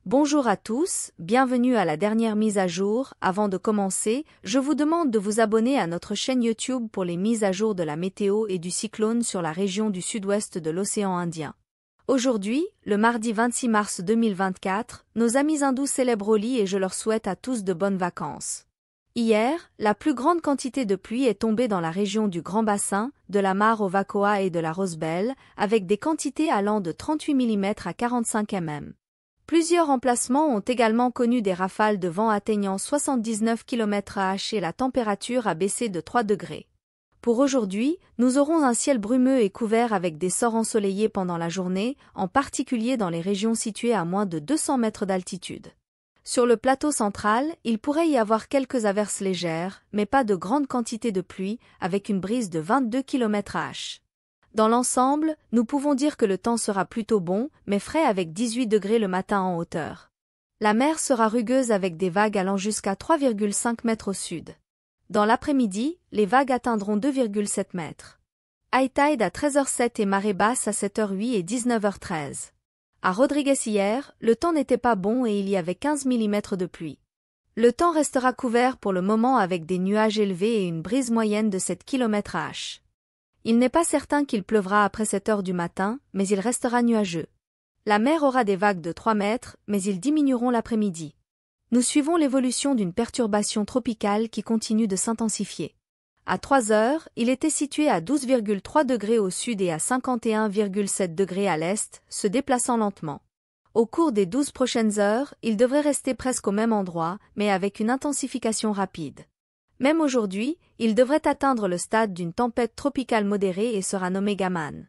Bonjour à tous, bienvenue à la dernière mise à jour. Avant de commencer, je vous demande de vous abonner à notre chaîne YouTube pour les mises à jour de la météo et du cyclone sur la région du sud-ouest de l'océan Indien. Aujourd'hui, le mardi 26 mars 2024, nos amis hindous célèbrent Holi et je leur souhaite à tous de bonnes vacances. Hier, la plus grande quantité de pluie est tombée dans la région du Grand Bassin, de la Mare au Vacoa et de la Rosebel, avec des quantités allant de 38 mm à 45 mm. Plusieurs emplacements ont également connu des rafales de vent atteignant 79 km/h et la température a baissé de 3 degrés. Pour aujourd'hui, nous aurons un ciel brumeux et couvert avec des sorts ensoleillés pendant la journée, en particulier dans les régions situées à moins de 200 mètres d'altitude. Sur le plateau central, il pourrait y avoir quelques averses légères, mais pas de grande quantité de pluie, avec une brise de 22 km/h. Dans l'ensemble, nous pouvons dire que le temps sera plutôt bon, mais frais avec 18 degrés le matin en hauteur. La mer sera rugueuse avec des vagues allant jusqu'à 3,5 mètres au sud. Dans l'après-midi, les vagues atteindront 2,7 mètres. High tide à 13h07 et marée basse à 7h08 et 19h13. À Rodrigues hier, le temps n'était pas bon et il y avait 15 mm de pluie. Le temps restera couvert pour le moment avec des nuages élevés et une brise moyenne de 7 km/h. Il n'est pas certain qu'il pleuvra après 7 heures du matin, mais il restera nuageux. La mer aura des vagues de 3 mètres, mais ils diminueront l'après-midi. Nous suivons l'évolution d'une perturbation tropicale qui continue de s'intensifier. À 3 heures, il était situé à 12,3 degrés au sud et à 51,7 degrés à l'est, se déplaçant lentement. Au cours des 12 prochaines heures, il devrait rester presque au même endroit, mais avec une intensification rapide. Même aujourd'hui, il devrait atteindre le stade d'une tempête tropicale modérée et sera nommé Gaman.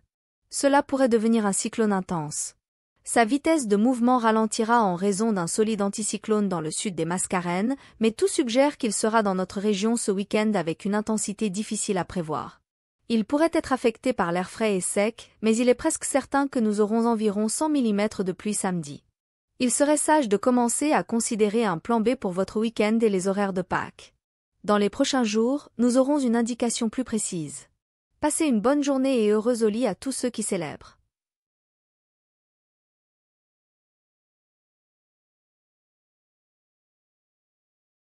Cela pourrait devenir un cyclone intense. Sa vitesse de mouvement ralentira en raison d'un solide anticyclone dans le sud des Mascarenes, mais tout suggère qu'il sera dans notre région ce week-end avec une intensité difficile à prévoir. Il pourrait être affecté par l'air frais et sec, mais il est presque certain que nous aurons environ 100 mm de pluie samedi. Il serait sage de commencer à considérer un plan B pour votre week-end et les horaires de Pâques. Dans les prochains jours, nous aurons une indication plus précise. Passez une bonne journée et heureuse Holi à tous ceux qui célèbrent.